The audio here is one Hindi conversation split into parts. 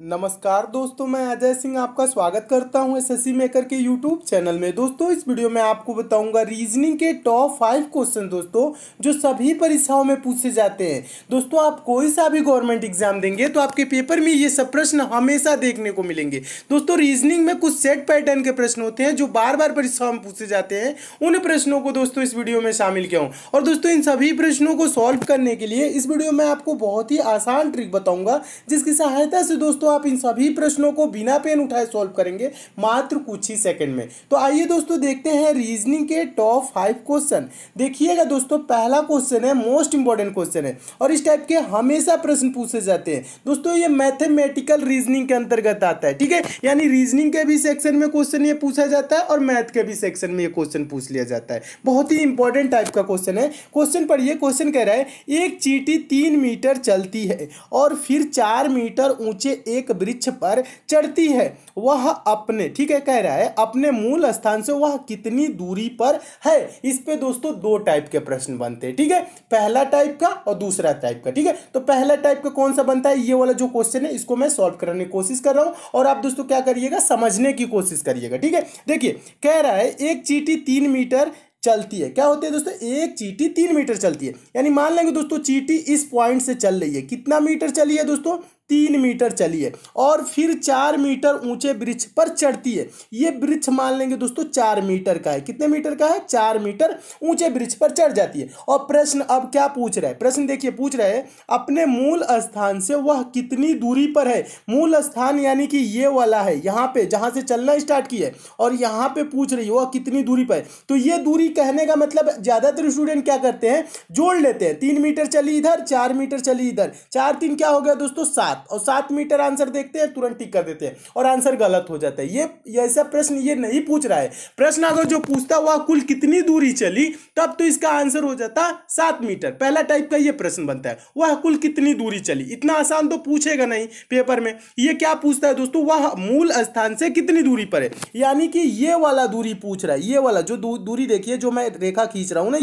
नमस्कार दोस्तों, मैं अजय सिंह आपका स्वागत करता हूं एसएससी मेकर के यूट्यूब चैनल में। दोस्तों इस वीडियो में आपको बताऊंगा रीजनिंग के टॉप 5 क्वेश्चन दोस्तों जो सभी परीक्षाओं में पूछे जाते हैं। दोस्तों आप कोई सा भी गवर्नमेंट एग्जाम देंगे तो आपके पेपर में ये सब प्रश्न हमेशा देखने को मिलेंगे। दोस्तों रीजनिंग में कुछ सेट पैटर्न के प्रश्न होते हैं जो बार बार परीक्षाओं में पूछे जाते हैं। उन प्रश्नों को दोस्तों इस वीडियो में शामिल किया हूँ और दोस्तों इन सभी प्रश्नों को सॉल्व करने के लिए इस वीडियो में आपको बहुत ही आसान ट्रिक बताऊंगा जिसकी सहायता से दोस्तों आप इन सभी प्रश्नों को बिना पेन उठाए सॉल्व करेंगे मात्र कुछ ही सेकंड में। तो आइए दोस्तों देखते हैं रीजनिंग के टॉप 5 क्वेश्चन। देखिएगा दोस्तों, पहला क्वेश्चन है मोस्ट इंपॉर्टेंट क्वेश्चन है और इस टाइप के हमेशा प्रश्न पूछे जाते हैं। दोस्तों ये मैथमेटिकल रीजनिंग के अंतर्गत आता है, ठीक है। यानी रीजनिंग के भी सेक्शन में क्वेश्चन ये पूछा जाता है और मैथ के भी सेक्शन में ये क्वेश्चन पूछ लिया जाता है। बहुत ही इंपॉर्टेंट टाइप का क्वेश्चन है। क्वेश्चन पढ़िए। क्वेश्चन कह रहा है एक चींटी 3 मीटर चलती है और फिर 4 मीटर ऊंचे एक वृक्ष पर चढ़ती है। वह अपने, ठीक है, कह रहा है अपने मूल स्थान से वह कितनी दूरी पर है। इस पे दोस्तों दो टाइप के प्रश्न बनते हैं, ठीक है। पहला टाइप का और दूसरा टाइप का, ठीक है। तो पहला टाइप का कौन सा बनता है, ये वाला जो क्वेश्चन है इसको मैं सॉल्व करने की कोशिश कर रहा हूं और आप दोस्तों क्या करिएगा, समझने की कोशिश करिएगा, ठीक है। देखिए कह रहा है एक चींटी 3 मीटर चलती है। क्या होती है दोस्तों, एक चींटी 3 मीटर चलती है। यानी मान लेंगे दोस्तों चींटी इस पॉइंट से चल रही है। कितना मीटर चली है दोस्तों, 3 मीटर चली है और फिर 4 मीटर ऊंचे वृक्ष पर चढ़ती है। ये वृक्ष मान लेंगे दोस्तों 4 मीटर का है। कितने मीटर का है, 4 मीटर ऊंचे वृक्ष पर चढ़ जाती है। और प्रश्न अब क्या पूछ रहा है, प्रश्न देखिए पूछ रहा है अपने मूल स्थान से वह कितनी दूरी पर है। मूल स्थान यानी कि ये वाला है, यहाँ पे जहां से चलना स्टार्ट की है और यहाँ पे पूछ रही है वह कितनी दूरी पर है। तो ये दूरी कहने का मतलब ज्यादातर स्टूडेंट क्या करते हैं, जोड़ लेते हैं। 3 मीटर चली इधर, 4 मीटर चली इधर, 4 3 क्या हो गया दोस्तों 7 और 7 मीटर आंसर देखते हैं, तुरंत टिक कर देते हैं और आंसर गलत हो जाता है। ये ऐसा प्रश्न ये नहीं पूछ रहा है। प्रश्न अगर जो पूछता हुआ कुल कितनी दूरी चली तब तो इसका आंसर हो जाता 7 मीटर। पहला टाइप का ये प्रश्न बनता है, वह कुल कितनी दूरी चली। इतना आसान तो पूछेगा नहीं पेपर में। ये क्या पूछता है दोस्तों, वह मूल स्थान से कितनी दूरी पर है। यानी कि ये वाला दूरी पूछ रहा है। ये वाला जो दूरी देखिए, जो मैं रेखा खींच रहा हूं ना,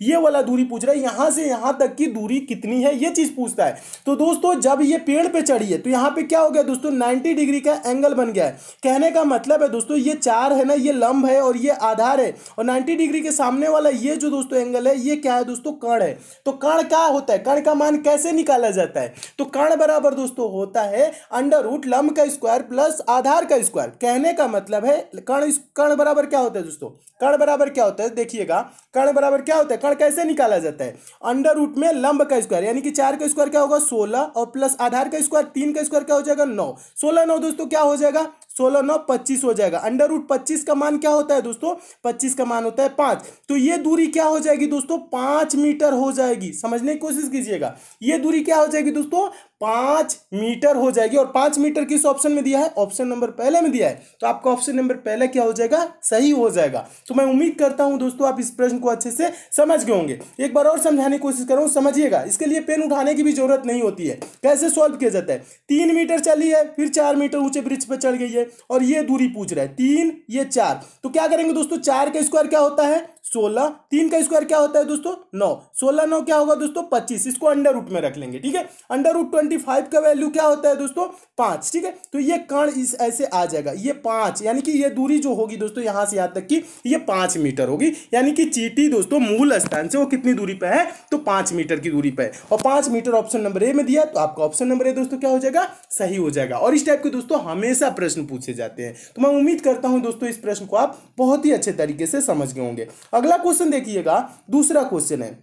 ये वाला दूरी पूछ रहा है। यहां से यहां तक की दूरी कितनी है, ये चीज पूछता है। तो दोस्तों जब ये पेड़ पे चढ़ी है तो यहाँ पे क्या हो गया दोस्तों, 90 डिग्री का एंगल बन गया है। कहने का मतलब है दोस्तों ये 4 है ना, ये लंब है और ये आधार है और 90 डिग्री के सामने वाला ये जो दोस्तों एंगल है ये क्या है दोस्तों, कर्ण है। तो कर्ण क्या होता है, कर्ण का मान कैसे निकाला जाता है, तो कर्ण बराबर दोस्तों होता है √ लंब का स्क्वायर प्लस आधार का स्क्वायर। कहने का मतलब है कर्ण बराबर क्या होता है दोस्तों, कर्ण बराबर क्या होता है, देखिएगा कर्ण बराबर क्या होता है, कर्ण कैसे निकाला जाता है, √ में लंब का स्क्वायर यानी कि 4 का स्क्वायर क्या होगा 16 और प्लस आधार का स्क्वायर 3 का स्क्वायर क्या हो जाएगा 9। 16 9 दोस्तों क्या हो जाएगा, 16 9 25 हो जाएगा। √ का मान क्या होता है दोस्तों, 25 का मान होता है 5। तो ये दूरी क्या हो जाएगी दोस्तों, 5 मीटर हो जाएगी। समझने की कोशिश कीजिएगा, ये दूरी क्या हो जाएगी दोस्तों, 5 मीटर हो जाएगी। और 5 मीटर किस ऑप्शन में दिया है, ऑप्शन नंबर पहले में दिया है। तो आपका ऑप्शन नंबर पहले क्या हो जाएगा, सही हो जाएगा। तो मैं उम्मीद करता हूं दोस्तों आप इस प्रश्न को अच्छे से समझ गए होंगे। एक बार और समझाने की कोशिश कर रहा हूं, समझिएगा। इसके लिए पेन उठाने की भी जरूरत नहीं होती है। कैसे सॉल्व किया जाता है, 3 मीटर चली है फिर 4 मीटर ऊंचे वृक्ष पर चढ़ गई है और ये दूरी पूछ रहा है 3 ये 4। तो क्या करेंगे दोस्तों, 4 का स्क्वायर क्या होता है 16, 3 का स्क्वायर क्या होता है दोस्तों 9, 16 9 क्या होगा दोस्तों 25। इसको √ में रख लेंगे, ठीक है। √ का वैल्यू क्या होता है दोस्तों 5, ठीक है। तो ये कर्ण इस ऐसे आ जाएगा, ये 5 यानी कि ये दूरी जो होगी दोस्तों यहां से यहां तक की ये 5 मीटर होगी। यानी कि चींटी दोस्तों मूल स्थान से वो कितनी दूरी पे है, तो 5 मीटर की दूरी पे है और 5 मीटर ऑप्शन नंबर ए में दिया। तो आपका ऑप्शन नंबर ए दोस्तों क्या हो जाएगा, सही हो जाएगा। और इस टाइप के दोस्तों हमेशा प्रश्न पूछे जाते हैं। तो मैं उम्मीद करता हूं दोस्तों इस प्रश्न को आप बहुत ही अच्छे तरीके से समझ गए होंगे। अगला क्वेश्चन देखिएगा, दूसरा क्वेश्चन है।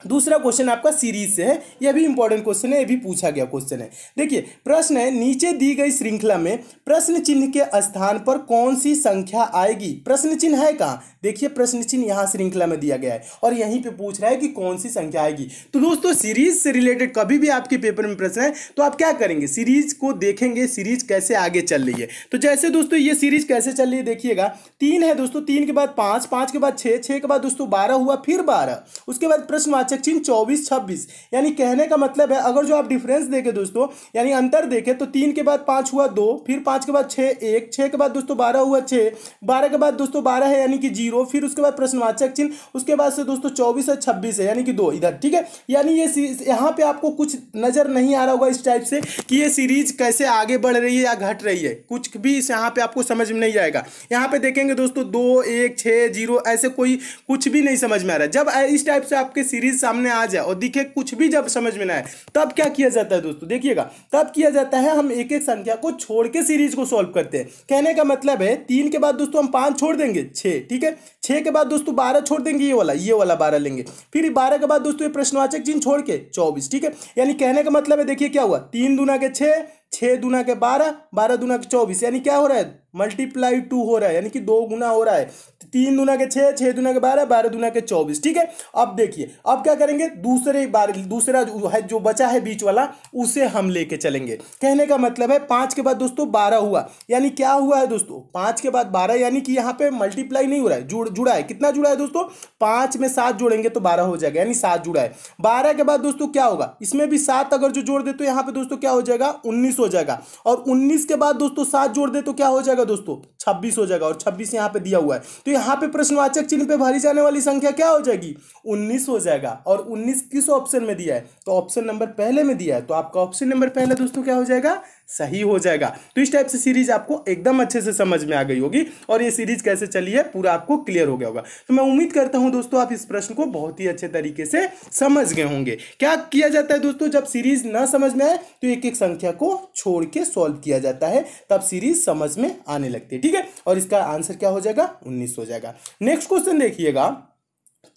दूसरा क्वेश्चन आपका सीरीज से है, यह भी इंपॉर्टेंट क्वेश्चन है, यह भी पूछा गया क्वेश्चन है। देखिए प्रश्न है नीचे दी गई श्रृंखला में प्रश्न चिन्ह के स्थान पर कौन सी संख्या आएगी। प्रश्न चिन्ह है कहाँ, देखिए प्रश्न चिन्ह यहाँ श्रृंखला में दिया गया है और यहीं पे पूछ रहा है कि कौन सी संख्या आएगी। तो दोस्तों सीरीज से रिलेटेड कभी भी आपके पेपर में प्रश्न है तो आप क्या करेंगे, सीरीज को देखेंगे, सीरीज कैसे आगे चल रही है। तो जैसे दोस्तों ये सीरीज कैसे चल रही है, देखिएगा 3 है दोस्तों, 3 के बाद 5, 5 के बाद 6, 6 के बाद दोस्तों 12 हुआ, फिर 12। उसके बाद प्रश्नवाचक प्रश्नवाचक चिन्ह 24 26। यानी कहने का मतलब है अगर जो आप डिफरेंस देखें दोस्तों, यानी अंतर देखें तो 3 के बाद 5 हुआ 2, फिर 5 के बाद 6 1, 6 के बाद दोस्तों 12 हुआ 6, 12 के बाद दोस्तों 12 है यानी कि 0, फिर उसके बाद प्रश्नवाचक चिन्ह, उसके बाद से दोस्तों 24 है 26 है यानी कि 2 इधर। ठीक है, यानी ये यहाँ पे आपको कुछ नजर नहीं आ रहा होगा इस टाइप से कि ये सीरीज कैसे आगे बढ़ रही है या घट रही है, कुछ भी इस यहाँ पे आपको समझ में नहीं आएगा। यहाँ पे देखेंगे दोस्तों 2 1 6 0 ऐसे कोई कुछ भी नहीं समझ में आ रहा है। जब इस टाइप से आपके सीरीज सामने आ जाए और दिखे कुछ भी जब समझ में ना आए, तब क्या किया जाता है दोस्तों, देखिएगा तब किया जाता है हम एक एक संख्या को छोड़ के सीरीज को सॉल्व करते हैं। कहने का मतलब है 3 के बाद दोस्तों हम 5 छोड़ देंगे 6, ठीक है, 6 के बाद दोस्तों 12 छोड़ देंगे, ये वाला 12 लेंगे, फिर 12 के बाद दोस्तों ये प्रश्नवाचक चिन्ह छोड़ के 24। ठीक है, यानी कहने का मतलब है देखिए क्या हुआ, 3 दूना के 6, 6 दूना के 12, 12 दूना के 24, यानी क्या हो रहा है, मल्टीप्लाई 2 हो रहा है, यानी कि 2 गुना हो रहा है। 3 दूना के 6, 6 दूना के 12, 12 दूना के 24। ठीक है, अब देखिए अब क्या करेंगे, दूसरा जो बचा है बीच वाला उसे हम लेके चलेंगे। कहने का मतलब है 5 के बाद दोस्तों 12 हुआ, यानी क्या हुआ है दोस्तों, 5 के बाद 12 यानी कि यहाँ पे मल्टीप्लाई नहीं हो रहा है, जुड़ा है। कितना जुड़ा है दोस्तों, 5 में 7 जोड़ेंगे तो 12 हो जाएगा, यानी 7 जुड़ा है। 12 के बाद दोस्तों क्या होगा, इसमें भी 7 अगर जो जोड़ दे तो यहाँ पे दोस्तों क्या हो जाएगा, 19 हो जाएगा, और 19 के बाद दोस्तों 7 जोड़ दे तो क्या हो जाएगा दोस्तों, 26 हो जाएगा, और 26 यहाँ पे दिया हुआ है, तो यहाँ पे प्रश्नवाचक चिन्ह पे भरी जाने वाली संख्या क्या हो जाएगी, 19 हो जाएगा। और 19 किस ऑप्शन में दिया है, तो ऑप्शन नंबर पहले में दिया है, तो आपका ऑप्शन नंबर पहले दोस्तों क्या हो जाएगा, सही हो जाएगा। तो इस टाइप से सीरीज आपको एकदम अच्छे से समझ में आ गई होगी, और ये सीरीज कैसे चली है पूरा आपको क्लियर हो गया होगा। तो मैं उम्मीद करता हूं दोस्तों आप इस प्रश्न को बहुत ही अच्छे तरीके से समझ गए होंगे। क्या किया जाता है दोस्तों, जब सीरीज ना समझ में आए तो एक एक संख्या को छोड़ के सॉल्व किया जाता है, तब सीरीज समझ में आने लगती है। ठीक है, और इसका आंसर क्या हो जाएगा, 19 हो जाएगा। नेक्स्ट क्वेश्चन देखिएगा,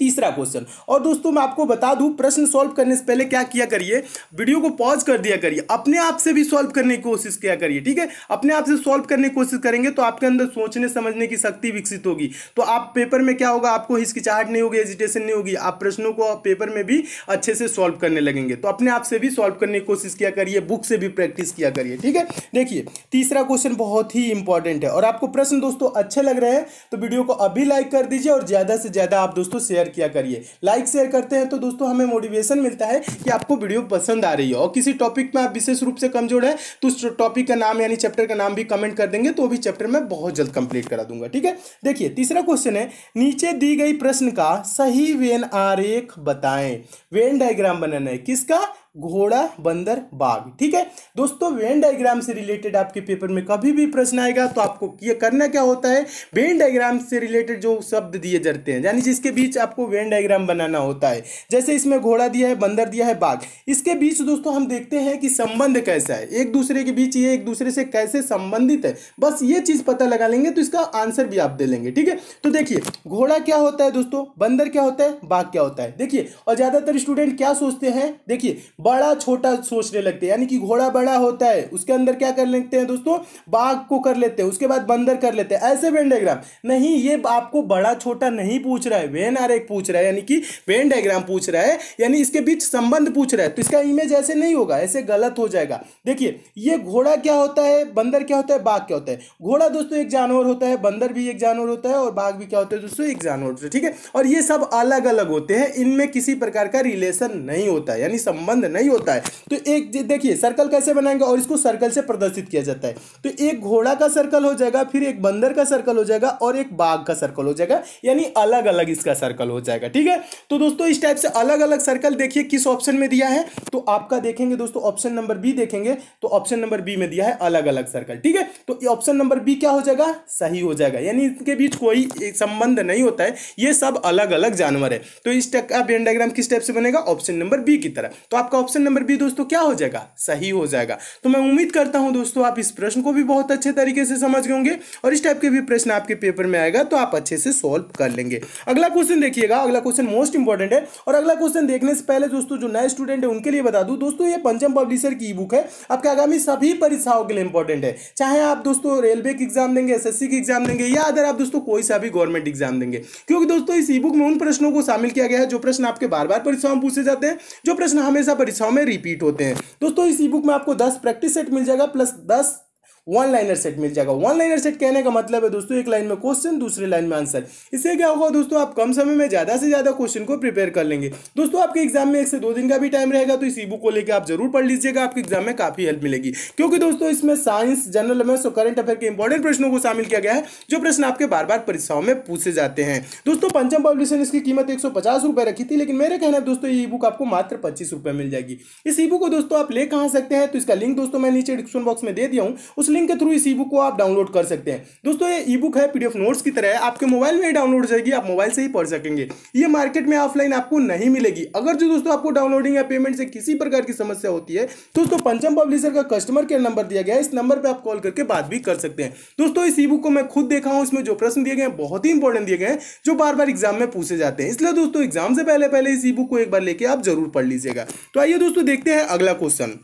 तीसरा क्वेश्चन। और दोस्तों मैं आपको बता दूं, प्रश्न सॉल्व करने से पहले क्या किया करिए, वीडियो को पॉज कर दिया करिए, अपने आप से भी सॉल्व करने की कोशिश किया करिए। ठीक है, अपने आप से सॉल्व करने की कोशिश करेंगे तो आपके अंदर सोचने समझने की शक्ति विकसित होगी, तो आप पेपर में क्या होगा, आपको हिचकिचाहट नहीं होगी, हेजिटेशन नहीं होगी, आप प्रश्नों को पेपर में भी अच्छे से सॉल्व करने लगेंगे। तो अपने आप से भी सॉल्व करने की कोशिश किया करिए, बुक से भी प्रैक्टिस किया करिए। ठीक है, देखिए तीसरा क्वेश्चन बहुत ही इंपॉर्टेंट है, और आपको प्रश्न दोस्तों अच्छे लग रहे हैं तो वीडियो को अभी लाइक कर दीजिए, और ज्यादा से ज्यादा आप दोस्तों शेयर किया करिए। लाइक शेयर करते हैं तो दोस्तों हमें मोटिवेशन मिलता है कि आपको वीडियो पसंद आ रही है, और किसी टॉपिक में आप विशेष रूप से कमजोर है तो उस टॉपिक का नाम यानी चैप्टर का नाम भी कमेंट कर देंगे, तो भी चैप्टर में बहुत जल्द कंप्लीट करा दूंगा। ठीक है, देखिए तीसरा क्वेश्चन है, नीचे दी गई प्रश्न का सही वेन आरेख बताएं। वेन डायग्राम बनाना है किसका, घोड़ा बंदर बाघ। ठीक है दोस्तों, वेन डायग्राम से रिलेटेड आपके पेपर में कभी भी प्रश्न आएगा तो आपको ये करना क्या होता है, वेन डायग्राम से रिलेटेड जो शब्द दिए जाते हैं यानी जिसके बीच आपको वेन डायग्राम बनाना होता है, जैसे इसमें घोड़ा दिया है, बंदर दिया है, बाघ, इसके बीच दोस्तों हम देखते हैं कि संबंध कैसा है, एक दूसरे के बीच ये एक दूसरे से कैसे संबंधित है, बस ये चीज पता लगा लेंगे तो इसका आंसर भी आप दे लेंगे। ठीक है, तो देखिए घोड़ा क्या होता है दोस्तों, बंदर क्या होता है, बाघ क्या होता है। देखिए, और ज्यादातर स्टूडेंट क्या सोचते हैं, देखिए बड़ा छोटा सोचने लगते हैं, यानी कि घोड़ा बड़ा होता है उसके अंदर क्या कर लेते हैं दोस्तों, बाघ को कर लेते हैं, उसके बाद बंदर कर लेते हैं, ऐसे वेन डायग्राम नहीं, ये आपको बड़ा छोटा नहीं पूछ रहा है, वेन आरेख पूछ रहा है, यानी कि वेन डायग्राम पूछ रहा है, यानी इसके बीच संबंध पूछ रहा है, तो इसका इमेज ऐसे नहीं होगा, ऐसे गलत हो जाएगा। देखिए ये घोड़ा क्या होता है, बंदर क्या होता है, बाघ क्या होता है। घोड़ा दोस्तों एक जानवर होता है, बंदर भी एक जानवर होता है, और बाघ भी क्या होता है दोस्तों, एक जानवर होता है। ठीक है, और ये सब अलग अलग होते हैं, इनमें किसी प्रकार का रिलेशन नहीं होता है, यानी संबंध नहीं होता है। तो एक देखिए सर्कल कैसे बनाएंगे, और इसको सर्कल से प्रदर्शित किया जाता है, तो एक घोड़ा का सर्कल हो जाएगा, फिर एक बंदर का सर्कल हो जाएगा, और एक बाघ का सर्कल हो जाएगा, यानी अलग अलग इसका सर्कल हो जाएगा। ठीक है, तो दोस्तों इस टाइप से अलग अलग सर्कल देखिए किस ऑप्शन में दिया है, तो आपका देखेंगे दोस्तों ऑप्शन नंबर बी देखेंगे तो ऑप्शन नंबर बी में दिया है अलग अलग सर्कल। ठीक है, तो ऑप्शन नंबर बी क्या हो जाएगा, सही हो जाएगा, यानी इनके बीच कोई संबंध नहीं होता है, ये सब अलग अलग जानवर है। तो इस टाइप का वेन डायग्राम किस टाइप से बनेगा, ऑप्शन नंबर बी की तरह, तो आपका ऑप्शन नंबर बी दोस्तों क्या हो जाएगा, सही हो जाएगा। तो मैं उम्मीद करता हूं दोस्तों आप इस प्रश्न को भी बहुत अच्छे तरीके से समझ गए होंगे, और इस टाइप के भी प्रश्न आपके पेपर में आएगा तो आप अच्छे से सॉल्व कर लेंगे। अगला क्वेश्चन देखिएगा, अगला क्वेश्चन मोस्ट इंपॉर्टेंट है, और अगला क्वेश्चन देखने से पहले दोस्तों जो नए स्टूडेंट है उनके लिए बता दूं दोस्तों, ये पंचम पब्लिशर की ई बुक है, आपके आगामी सभी परीक्षाओं के लिए इंपॉर्टेंट है, चाहे आप दोस्तों रेलवे की एग्जाम देंगे, एसएससी की एग्जाम देंगे, या अगर आप दोस्तों कोई सा भी गवर्नमेंट एग्जाम देंगे, क्योंकि दोस्तों इस ई बुक में उन प्रश्नों को शामिल किया गया है जो प्रश्न आपके बार बार परीक्षाओं में पूछे जाते हैं, जो प्रश्न हमेशा परीक्षाओं में रिपीट होते हैं। दोस्तों इस ई बुक में आपको 10 प्रैक्टिस सेट मिल जाएगा, प्लस 10 वन लाइनर सेट मिल जाएगा। वन लाइनर सेट कहने का मतलब है दोस्तों एक लाइन में क्वेश्चन, दूसरी लाइन में आंसर। इससे क्या होगा दोस्तों, आप कम समय में ज्यादा से ज्यादा क्वेश्चन को प्रिपेयर कर लेंगे। दोस्तों आपके एग्जाम में 1 से 2 दिन का भी टाइम रहेगा, तो इस ई बुक को लेकर आप जरूर पढ़ लीजिएगा, आपके एग्जाम में काफी हेल्प मिलेगी। क्योंकि दोस्तों इसमें साइंस, जनरल अवेयरनेस और करंट अफेयर के इंपॉर्टेंट प्रश्नों को शामिल किया गया है, जो प्रश्न आपके बार बार परीक्षाओं में पूछे जाते हैं। दोस्तों पंचम पब्लिशर ने इसकी कीमत 150 रुपए रखी थी, लेकिन मेरे कहना है दोस्तों ये ई बुक आपको मात्र 25 रुपए मिल जाएगी। इस ई बुक को दोस्तों आप ले कहां सकते हैं, तो इसका लिंक दोस्तों मैं नीचे डिस्क्रिप्शन बॉक्स में दे दिया हूं, उस लिंक के थ्रू इस ई बुक को आप डाउनलोड कर सकते हैं। दोस्तों ये ई बुक है पीडीएफ नोट्स की तरह है, आपके मोबाइल में ही डाउनलोड हो जाएगी, आप मोबाइल से ही पढ़ सकेंगे। ये मार्केट में ऑफलाइन आपको नहीं मिलेगी। अगर जो दोस्तों आपको डाउनलोडिंग या पेमेंट से किसी प्रकार की समस्या होती है, तो दोस्तों पंचम पब्लिशर का कस्टमर केयर नंबर दिया गया है, इस नंबर पर आप कॉल करके बात भी कर सकते हैं। दोस्तों इस ई बुक को मैं खुद देखा हूं, इसमें जो प्रश्न दिए गए हैं बहुत ही इंपॉर्टेंट दिए गए हैं, जो बार बार एग्जाम में पूछे जाते हैं। इसलिए दोस्तों एग्जाम से पहले इस ई बुक को एक बार लेके आप जरूर पढ़ लीजिएगा। तो आइए दोस्तों देखते हैं अगला क्वेश्चन।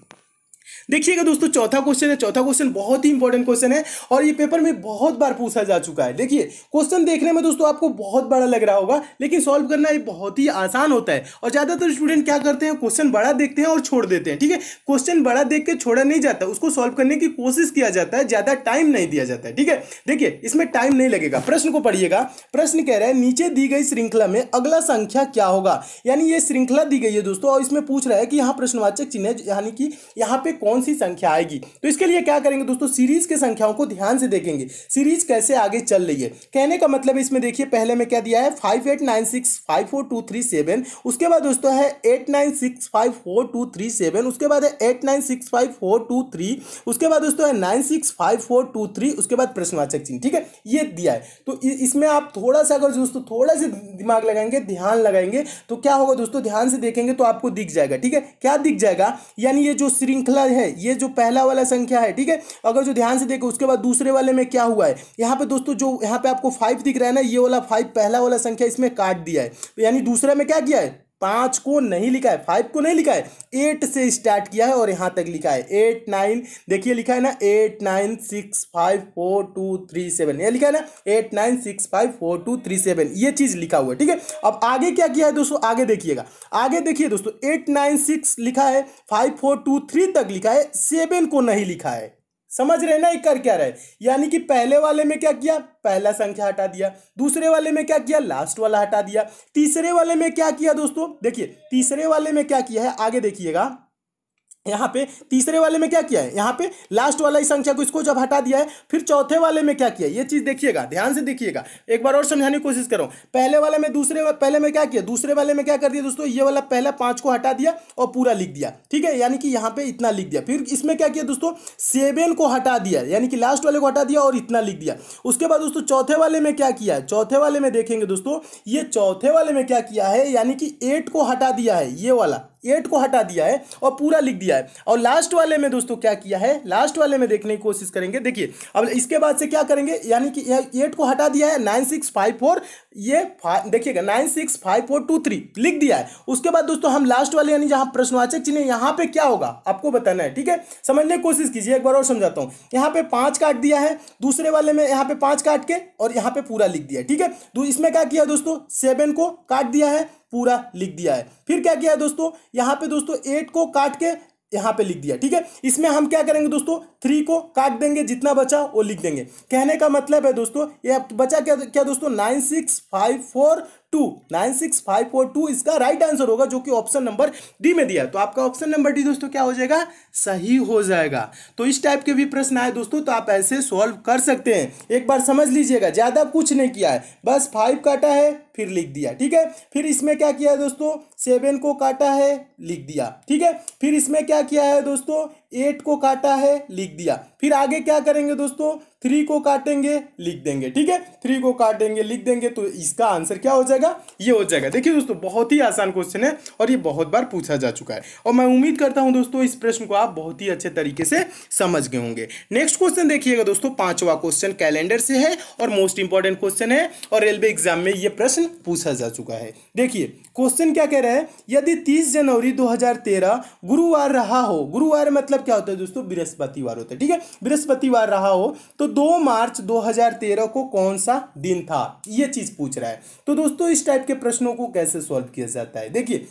देखिएगा दोस्तों चौथा क्वेश्चन है। चौथा क्वेश्चन बहुत ही इंपॉर्टेंट क्वेश्चन है और ये पेपर में बहुत बार पूछा जा चुका है। देखिए क्वेश्चन देखने में दोस्तों आपको बहुत बड़ा लग रहा होगा, लेकिन सॉल्व करना ये बहुत ही आसान होता है। और ज्यादातर स्टूडेंट क्या करते हैं, क्वेश्चन बड़ा देखते हैं और छोड़ देते हैं। ठीक है, क्वेश्चन बड़ा देख के छोड़ा नहीं जाता, उसको सॉल्व करने की कोशिश किया जाता है, ज्यादा टाइम नहीं दिया जाता है। ठीक है, देखिए इसमें टाइम नहीं लगेगा। प्रश्न को पढ़िएगा। प्रश्न कह रहा है नीचे दी गई श्रृंखला में अगला संख्या क्या होगा। यानी ये श्रृंखला दी गई है दोस्तों, और इसमें पूछ रहा है कि यहाँ प्रश्नवाचक चिन्ह यानी कि यहाँ पे कौन सी संख्या आएगी। तो इसके लिए क्या करेंगे दोस्तों, सीरीज के संख्याओं को ध्यान से देखेंगे, सीरीज कैसे आगे चल रही है। कहने का मतलब इसमें देखिए पहले में क्या दिया है 5896542337, उसके बाद दोस्तों है 89654237, उसके बाद है 896543, उसके बाद दोस्तों है 965423, उसके बाद प्रश्नवाचक चिन्ह। ठीक है, ये दिया है। तो इसमें आप थोड़ा सा अगर दोस्तों थोड़ा सा दिमाग लगाएंगे, ध्यान लगाएंगे, तो क्या होगा दोस्तों, ध्यान से देखेंगे तो आपको दिख जाएगा। ठीक है, क्या दिख जाएगा, यानी ये जो श्रृंखला है, ये जो पहला वाला संख्या है, ठीक है, अगर जो ध्यान से देखो उसके बाद दूसरे वाले में क्या हुआ है, यहाँ पे दोस्तों जो यहाँ पे आपको 5 दिख रहा है ना, ये वाला 5 पहला वाला संख्या इसमें काट दिया है। तो यानी दूसरे में क्या किया है, 5 को नहीं लिखा है, 5 को नहीं लिखा है, 8 से स्टार्ट किया है और यहां तक लिखा है 8 9, देखिए लिखा है ना 89654237, ये लिखा है ना 89654237, ये चीज लिखा हुआ है। ठीक है, अब आगे क्या किया है दोस्तों, आगे देखिएगा, आगे देखिए दोस्तों 896 लिखा है, 5423 तक लिखा है, 7 को नहीं लिखा है। समझ रहे ना, एक कर क्या रहे, यानी कि पहले वाले में क्या किया, पहला संख्या हटा दिया, दूसरे वाले में क्या किया, लास्ट वाला हटा दिया, तीसरे वाले में क्या किया दोस्तों, देखिए तीसरे वाले में क्या किया है, आगे देखिएगा, यहाँ पे तीसरे वाले में क्या किया है, यहाँ पे लास्ट वाला ही संख्या को इसको जब हटा दिया है, फिर चौथे वाले में क्या किया, ये चीज देखिएगा, ध्यान से देखिएगा, एक बार और समझाने की कोशिश करो। पहले वाले में पहले में क्या किया, दूसरे वाले में क्या कर दिया दोस्तों, ये वाला पहला 5 को हटा दिया और पूरा लिख दिया। ठीक है, यानी कि यहाँ पे इतना लिख दिया। फिर इसमें क्या किया दोस्तों, 7 को हटा दिया, यानी कि लास्ट वाले को हटा दिया और इतना लिख दिया। उसके बाद दोस्तों चौथे वाले में क्या किया है, चौथे वाले में देखेंगे दोस्तों, ये चौथे वाले में क्या किया है, यानी कि 8 को हटा दिया है, ये वाला 8 को हटा दिया है और पूरा लिख दिया है। और लास्ट वाले में दोस्तों क्या किया है, लास्ट वाले में देखने की कोशिश करेंगे। देखिए अब इसके बाद से क्या करेंगे, यानी कि 8 को हटा दिया है, 9654, ये देखिएगा 965423 लिख दिया है। उसके बाद दोस्तों हम लास्ट वाले यानी जहां प्रश्नवाचक चिन्ह है, यहां पे क्या होगा आपको बताना है। ठीक है, समझने की कोशिश कीजिए, एक बार और समझाता हूं। यहां पे 5 काट दिया है, दूसरे वाले में यहां पे 5 काट के और यहां पे पूरा लिख दिया है। ठीक है, तो इसमें क्या किया दोस्तों, 7 को काट दिया है, पूरा लिख दिया है। फिर क्या किया है दोस्तों, यहां पे दोस्तों 8 को काट के यहां पे लिख दिया। ठीक है, इसमें हम क्या करेंगे दोस्तों, 3 को काट देंगे, जितना बचा वो लिख देंगे। कहने का मतलब है दोस्तों ये बचा क्या दोस्तों, 96542 इसका राइट आंसर होगा, जो कि ऑप्शन नंबर डी में दिया है। तो आपका ऑप्शन नंबर डी दोस्तों क्या हो जाएगा, सही हो जाएगा। तो इस टाइप के भी प्रश्न आए दोस्तों तो आप ऐसे सॉल्व कर सकते हैं। एक बार समझ लीजिएगा, ज्यादा कुछ नहीं किया है, बस 5 काटा है फिर लिख दिया। ठीक है, फिर इसमें क्या किया है दोस्तों, 7 को काटा है लिख दिया। ठीक है, फिर इसमें क्या किया है दोस्तों, 8 को काटा है लिख दिया। फिर आगे क्या करेंगे दोस्तों, 3 को काटेंगे लिख देंगे। ठीक है, 3 को काटेंगे लिख देंगे, तो इसका आंसर क्या हो जाएगा, ये हो जाएगा। देखिए दोस्तों बहुत ही आसान क्वेश्चन है और ये बहुत बार पूछा जा चुका है, और मैं उम्मीद करता हूं दोस्तों इस प्रश्न को आप बहुत ही अच्छे तरीके से समझ गए होंगे। नेक्स्ट क्वेश्चन देखिएगा दोस्तों, 5वां क्वेश्चन कैलेंडर से है और मोस्ट इंपॉर्टेंट क्वेश्चन है, और रेलवे एग्जाम में ये प्रश्न पूछा जा चुका है। देखिए क्वेश्चन क्या कह रहा है, यदि 30 जनवरी 2013 गुरुवार रहा हो, गुरुवार मतलब क्या होता है दोस्तों, बृहस्पतिवार होता है। ठीक है, बृहस्पतिवार रहा हो तो 2 मार्च 2013 को कौन सा दिन था, ये चीज पूछ रहा है। तो दोस्तों इस टाइप के प्रश्नों को कैसे सॉल्व किया जाता है, देखिए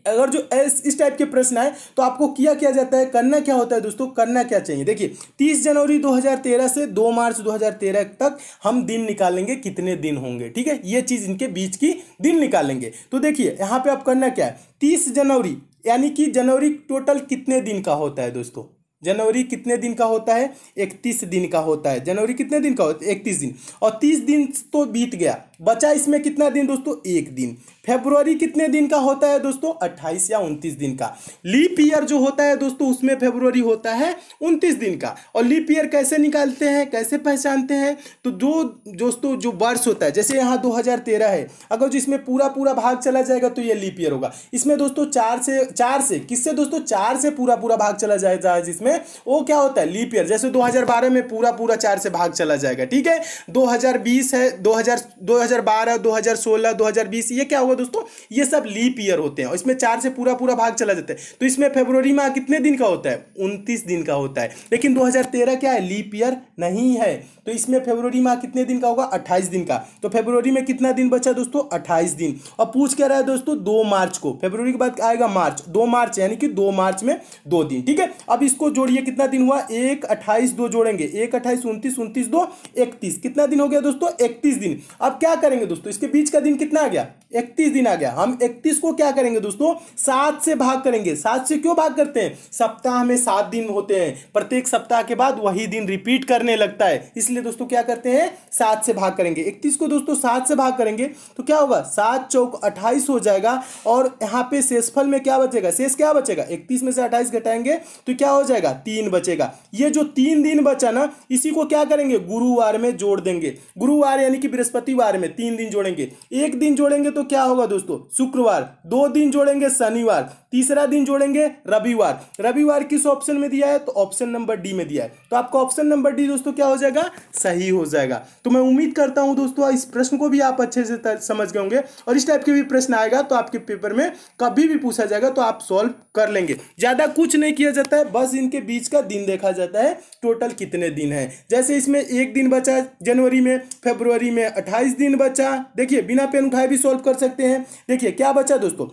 अगर जो इस टाइप के प्रश्न आए तो आपको किया जाता है, करना क्या होता है दोस्तों, करना क्या चाहिए। देखिए 30 जनवरी 2013 से 2 मार्च 2013 तक हम दिन निकालेंगे, कितने दिन होंगे, ठीक है, ये चीज इनके बीच की दिन निकालेंगे। तो देखिए यहाँ पे आप करना क्या है, 30 जनवरी यानी कि जनवरी टोटल कितने दिन का होता है दोस्तों, जनवरी कितने दिन का होता है, 31 दिन का होता है। जनवरी कितने दिन का होता है, 31 दिन। और 30 दिन तो बीत गया, बचा इसमें कितना दिन दोस्तों, एक दिन। फरवरी कितने दिन का होता है दोस्तों, 28 या 29 दिन का। लीप ईयर जो होता है दोस्तों उसमें फरवरी होता है 29 दिन का। और लीप ईयर कैसे निकालते हैं, कैसे पहचानते हैं, तो जो दोस्तों जो वर्ष होता है, जैसे यहाँ 2013 है, अगर जो इसमें पूरा पूरा भाग चला जाएगा तो ये लीप ईयर होगा। इसमें दोस्तों चार से किससे दोस्तों, 4 से पूरा पूरा भाग चला जाएगा, जिसमें वो क्या होता है, लीप ईयर। जैसे 2012 में पूरा पूरा 4 से भाग चला जाएगा, ठीक है। 2020 है, 2012, 2016, 2020, ये क्या होगा दोस्तों, ये सब लीप ईयर होते हैं। इसमें 4 से पूरा पूरा भाग चला जाता है। तो इसमें फरवरी माह कितने दिन का होता है, 29 दिन का होता है। लेकिन 2013 क्या है, लीप ईयर नहीं है, तो इसमें फरवरी माह कितने दिन का होगा, 28 दिन का। तो फरवरी में कितना दिन बचा दोस्तों, 28 दिन। और पूछ क्या रहा है दोस्तों, 2 मार्च को, फरवरी के बाद आएगा मार्च, 2 मार्च यानी कि 2 मार्च में 2 दिन, ठीक है। अब इसको जोड़िए, कितना दिन हुआ, 1, 28, 2 जोड़ेंगे, 1, 28, 29, 29, 2, 31, कितना दिन हो गया दोस्तों, 31 दिन। अब क्या करेंगे दोस्तों, इसके बीच का दिन कितना आ गया, 31 दिन आ गया। हम 31 को क्या करेंगे दोस्तों, 7 से भाग करेंगे। 7 से क्यों भाग करते हैं, सप्ताह में 7 दिन होते हैं, प्रत्येक सप्ताह के बाद वही दिन रिपीट करने लगता है, इसलिए दोस्तों क्या करते हैं, 7 से भाग करेंगे। 31 को दोस्तों 7 से भाग करेंगे तो क्या होगा, 7 चौक 28 हो जाएगा। और यहाँ पे शेषफल में क्या बचेगा, शेष क्या बचेगा, 31 में से 28 घटाएंगे तो क्या हो जाएगा, 3 बचेगा। ये जो 3 दिन बचा ना, इसी को क्या करेंगे, गुरुवार में जोड़ देंगे। गुरुवार यानी कि बृहस्पतिवार में 3 दिन जोड़ेंगे। एक दिन जोड़ेंगे तो क्या होगा दोस्तों, शुक्रवार। 2 दिन जोड़ेंगे, शनिवार। तीसरा दिन जोड़ेंगे, रविवार। रविवार किस ऑप्शन में दिया है, तो ऑप्शन नंबर डी में दिया है। तो आपका ऑप्शन नंबर डी दोस्तों क्या हो जाएगा, सही हो जाएगा। तो मैं उम्मीद करता हूं दोस्तों इस प्रश्न को भी आप अच्छे से समझ गए होंगे। और इस टाइप के भी प्रश्न आएगा तो आपके पेपर में कभी भी पूछा जाएगा तो आप सॉल्व कर लेंगे। ज्यादा कुछ नहीं किया जाता है, बस इनके बीच का दिन देखा जाता है, टोटल कितने दिन है। जैसे इसमें एक दिन बचा जनवरी में, फरवरी में 28 दिन बचा। देखिए बिना पेन उठाए भी सॉल्व कर सकते हैं। देखिए क्या बचा दोस्तों,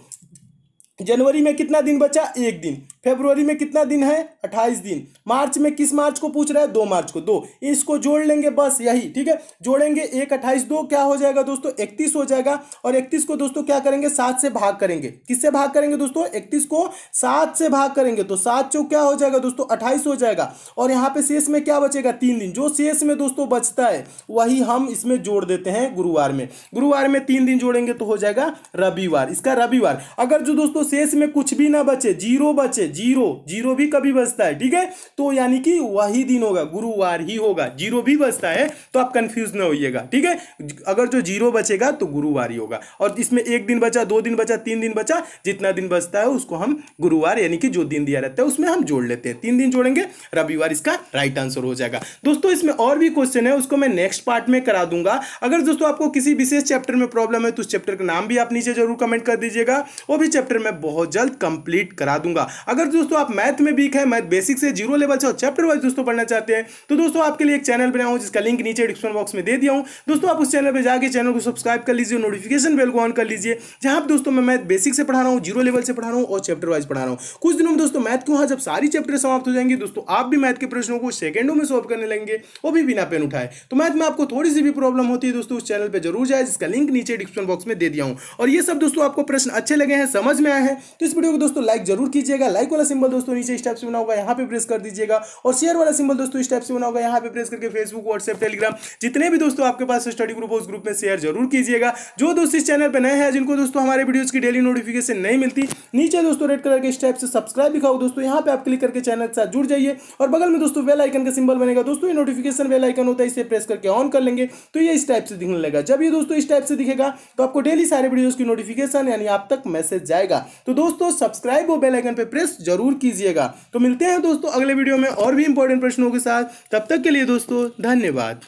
जनवरी में कितना दिन बचा, 1 दिन। फरवरी में कितना दिन है, 28 दिन। मार्च में किस मार्च को पूछ रहा है, 2 मार्च को, 2। इसको जोड़ लेंगे बस यही, ठीक है। जोड़ेंगे 1, 28, 2 क्या हो जाएगा दोस्तों, 31 हो जाएगा। और 31 को दोस्तों क्या करेंगे, 7 से भाग करेंगे। किससे भाग करेंगे दोस्तों, 31 को 7 से भाग करेंगे तो 7 चौक क्या हो जाएगा दोस्तों, 28 हो जाएगा। और यहाँ पे शेष में क्या बचेगा, 3 दिन। जो शेष में दोस्तों बचता है वही हम इसमें जोड़ देते हैं गुरुवार में। गुरुवार में 3 दिन जोड़ेंगे तो हो जाएगा रविवार, इसका रविवार। अगर जो दोस्तों शेष में कुछ भी ना बचे, जीरो बचे, जीरो भी कभी बचता है, ठीक है, तो यानी कि वही दिन होगा, गुरुवार ही होगा। जीरो भी बचता है तो आप कंफ्यूज ना होइएगा, ठीक है। अगर जो जीरो बचेगा तो गुरुवार ही होगा। और इसमें 1 दिन बचा, 2 दिन बचा, 3 दिन बचा, जितना दिन बचता है उसको हम गुरुवार यानी कि जो दिन दिया रहता है उसमें हम जोड़ लेते हैं। 3 दिन जोड़ेंगे, रविवार इसका राइट आंसर हो जाएगा। दोस्तों इसमें और भी क्वेश्चन है, उसको मैं नेक्स्ट पार्ट में करा दूंगा। अगर दोस्तों आपको किसी विशेष चैप्टर में प्रॉब्लम है तो उस चैप्टर का नाम भी आप नीचे जरूर कमेंट कर दीजिएगा, वो भी चैप्टर में बहुत जल्द कंप्लीट करा दूंगा। अगर दोस्तों आप मैथ में वीक है, मैथ बेसिक से 0 लेवल से और चैप्टर वाइज दोस्तों पढ़ना चाहते हैं तो दोस्तों आपके लिए एक चैनल बनाया हूं जिसका लिंक नीचे डिस्क्रिप्शन बॉक्स में दे दिया हूं। दोस्तों आप उस चैनल पे जाके चैनल को सब्सक्राइब कर लीजिए, नोटिफिकेशन बेल को ऑन कर लीजिए, जहां पर दोस्तों मैं मैथ बेसिक से पढ़ा रहा हूं, 0 लेवल से पढ़ा रहा हूं और चैप्टर वाइज पढ़ा रहा हूं। कुछ दिनों में दोस्तों मैथ के वहां जब सारी चैप्टर समाप्त हो जाएंगे दोस्तों आप भी मैथ के प्रश्नों को सेकंडों में सॉल्व करने लगेंगे, वो भी बिना पेन उठाए। तो मैथ में आपको थोड़ी सी भी प्रॉब्लम होती है दोस्तों उस चैनल पे जरूर जाए, जिसका लिंक नीचे डिस्क्रिप्शन बॉक्स में दे दिया हूं। और ये सब दोस्तों आपको प्रश्न अच्छे लगे हैं, समझ में आए हैं तो इस वीडियो को दोस्तों लाइक जरूर कीजिएगा। लाइक वाला सिंबल दोस्तों नीचे इस टाइप से बना होगा, यहाँ पे प्रेस कर दीजिएगा। और शेयर वाला सिंबल दोस्तों इस टाइप से बना होगा, यहाँ पे प्रेस करके फेसबुक, व्हाट्सएप, टेलीग्राम जितने भी दोस्तों आपके पास स्टडी ग्रुप हो उस ग्रुप में शेयर जरूर कीजिएगा। जो दोस्त इस चैनल पे नए हैं, जिनको दोस्तों हमारे वीडियोस की डेली नोटिफिकेशन नहीं मिलती, नीचे दोस्तों रेड कलर के इस टाइप से सब्सक्राइब लिखा हो दोस्तों, यहाँ पे आप क्लिक करके चैनल के साथ जुड़ जाइए। और बगल में दोस्तों बेल आइकन का सिंबल बनेगा दोस्तों, ये नोटिफिकेशन बेल आइकन होता है, इसे प्रेस करके ऑन कर लेंगे तो ये इस टाइप से दिखने लगेगा। जब ये दोस्तों इस टाइप से दिखेगा तो आपको डेली सारे वीडियोस की नोटिफिकेशन यानी आप तक मैसेज जाएगा। तो दोस्तों सब्सक्राइब और बेल आइकन पे प्रेस जरूर कीजिएगा। तो मिलते हैं दोस्तों अगले वीडियो में और भी इंपॉर्टेंट प्रश्नों के साथ, तब तक के लिए दोस्तों धन्यवाद।